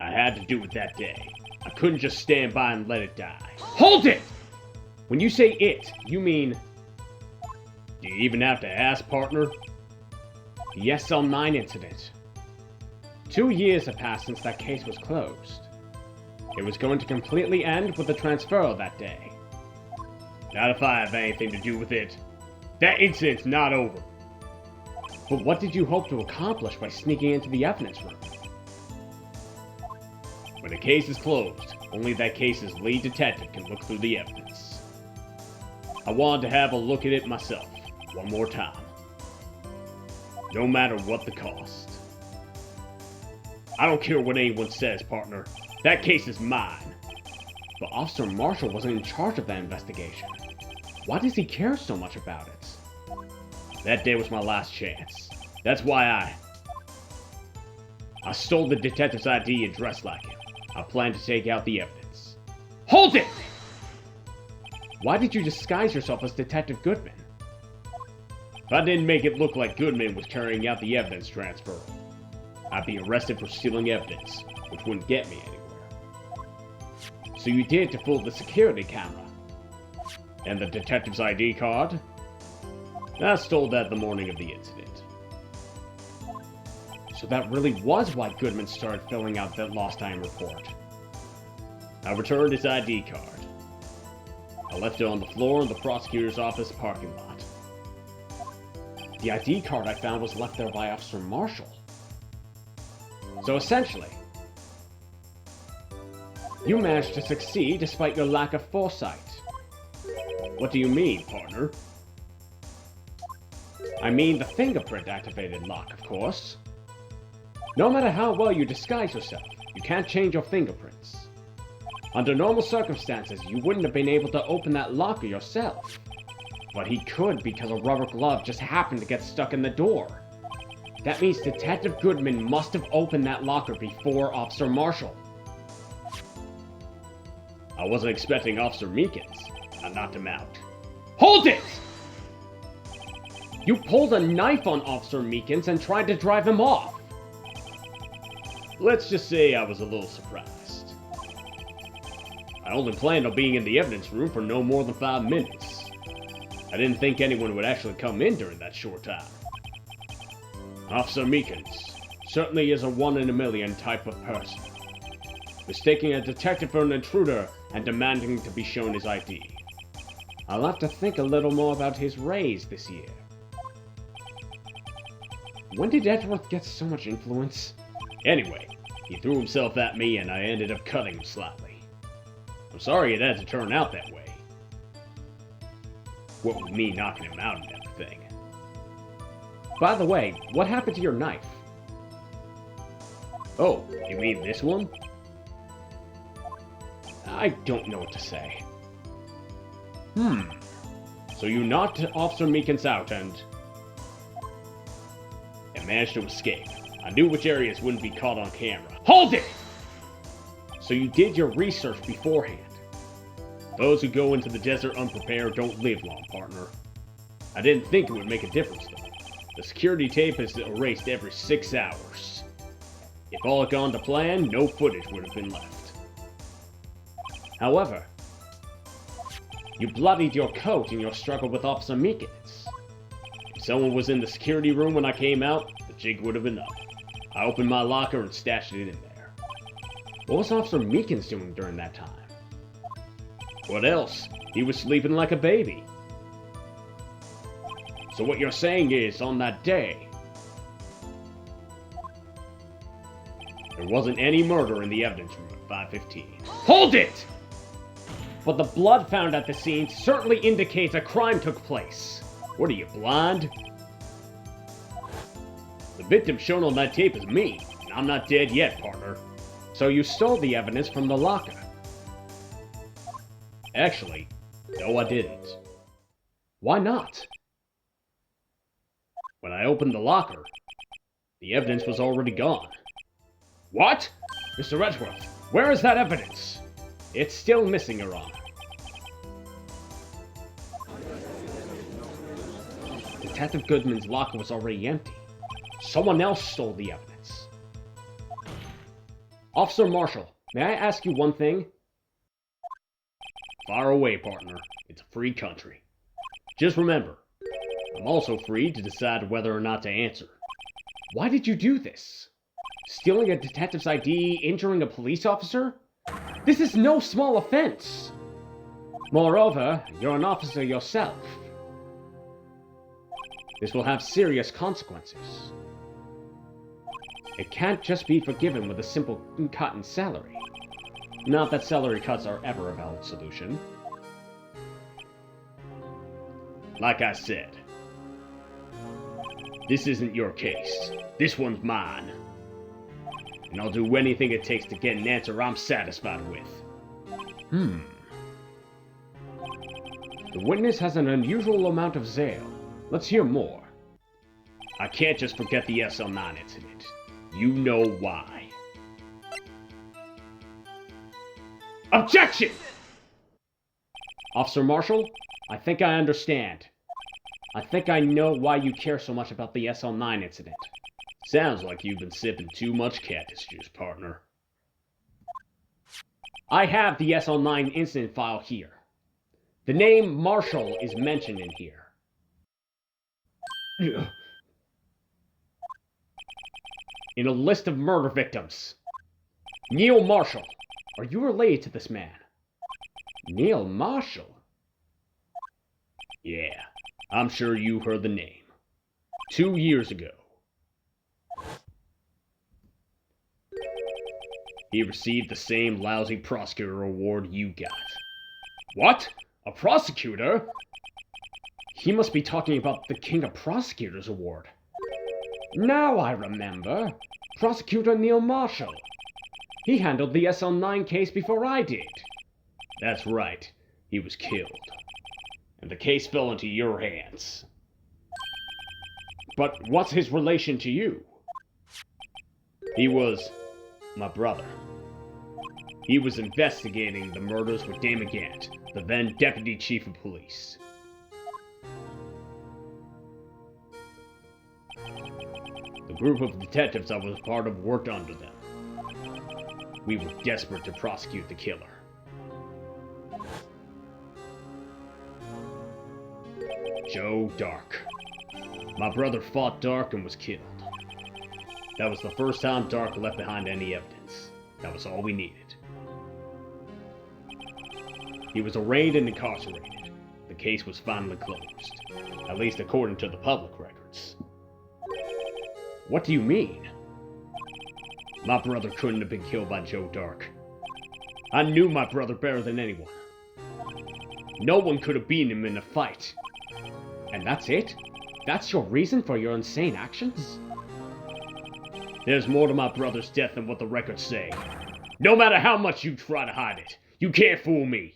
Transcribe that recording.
I had to do it that day. I couldn't just stand by and let it die. Hold it! When you say it, you mean... Do you even have to ask, partner? The SL9 incident. 2 years have passed since that case was closed. It was going to completely end with the transfer that day. Not if I have anything to do with it. That incident's not over. But what did you hope to accomplish by sneaking into the evidence room? When a case is closed, only that case's lead detective can look through the evidence. I wanted to have a look at it myself, one more time. No matter what the cost. I don't care what anyone says, partner. That case is mine. But Officer Marshall wasn't in charge of that investigation. Why does he care so much about it? That day was my last chance. That's why I stole the detective's ID and dressed like him. I planned to take out the evidence. Hold it! Why did you disguise yourself as Detective Goodman? If I didn't make it look like Goodman was carrying out the evidence transfer, I'd be arrested for stealing evidence, which wouldn't get me anywhere. So you did to fool the security camera. And the detective's ID card? I stole that the morning of the incident. So that really was why Goodman started filling out that lost time report. I returned his ID card. I left it on the floor in the prosecutor's office parking lot. The ID card I found was left there by Officer Marshall. So essentially, you managed to succeed despite your lack of foresight. What do you mean, partner? I mean the fingerprint-activated lock, of course. No matter how well you disguise yourself, you can't change your fingerprints. Under normal circumstances, you wouldn't have been able to open that locker yourself. But he could because a rubber glove just happened to get stuck in the door. That means Detective Goodman must have opened that locker before Officer Marshall. I wasn't expecting Officer Meekins. I knocked him out. Hold it! You pulled a knife on Officer Meekins and tried to drive him off. Let's just say I was a little surprised. I only planned on being in the evidence room for no more than 5 minutes. I didn't think anyone would actually come in during that short time. Officer Meekins certainly is a one-in-a-million type of person. Mistaking a detective for an intruder and demanding to be shown his ID. I'll have to think a little more about his raise this year. When did Edgeworth get so much influence? Anyway, he threw himself at me and I ended up cutting him slightly. I'm sorry it had to turn out that way. What with me knocking him out and everything. By the way, what happened to your knife? Oh, you mean this one? I don't know what to say. So you knocked Officer Meekins out and managed to escape. I knew which areas wouldn't be caught on camera. Hold it! So you did your research beforehand. Those who go into the desert unprepared don't live long, partner. I didn't think it would make a difference, though. The security tape is erased every 6 hours. If all had gone to plan, no footage would have been left. However, you bloodied your coat in your struggle with Officer Meekins. If someone was in the security room when I came out, the jig would have been up. I opened my locker and stashed it in there. What was Officer Meekins doing during that time? What else? He was sleeping like a baby. So what you're saying is, on that day, there wasn't any murder in the evidence room at 5:15. Hold it! But the blood found at the scene certainly indicates a crime took place. What are you, blind? The victim shown on that tape is me, and I'm not dead yet, partner. So you stole the evidence from the locker. Actually, no, I didn't. Why not? When I opened the locker, the evidence was already gone. What? Mr. Edgeworth, where is that evidence? It's still missing, Your Honor. Detective Goodman's locker was already empty. Someone else stole the evidence. Officer Marshall, may I ask you one thing? Fire away, partner. It's a free country. Just remember, I'm also free to decide whether or not to answer. Why did you do this? Stealing a detective's ID, injuring a police officer? This is no small offense. Moreover, you're an officer yourself. This will have serious consequences. It can't just be forgiven with a simple cut in salary. Not that salary cuts are ever a valid solution. Like I said, this isn't your case. This one's mine. And I'll do anything it takes to get an answer I'm satisfied with. The witness has an unusual amount of zeal. Let's hear more. I can't just forget the SL9 incident. You know why. Objection! Officer Marshall, I think I understand. I think I know why you care so much about the SL9 incident. Sounds like you've been sipping too much cactus juice, partner. I have the SL9 incident file here. The name Marshall is mentioned in here. In a list of murder victims. Neil Marshall. Are you related to this man? Neil Marshall? Yeah, I'm sure you heard the name. 2 years ago. He received the same lousy prosecutor award you got. What? A prosecutor? He must be talking about the King of Prosecutors Award. Now I remember. Prosecutor Neil Marshall. He handled the SL9 case before I did. That's right. He was killed. And the case fell into your hands. But what's his relation to you? He was my brother. He was investigating the murders with Damon Gant, the then Deputy Chief of Police. The group of detectives I was part of worked under them. We were desperate to prosecute the killer. Joe Dark. My brother fought Dark and was killed. That was the first time Dark left behind any evidence. That was all we needed. He was arraigned and incarcerated. The case was finally closed. At least according to the public records. What do you mean? My brother couldn't have been killed by Joe Dark. I knew my brother better than anyone. No one could have beaten him in a fight. And that's it? That's your reason for your insane actions? There's more to my brother's death than what the records say. No matter how much you try to hide it, you can't fool me.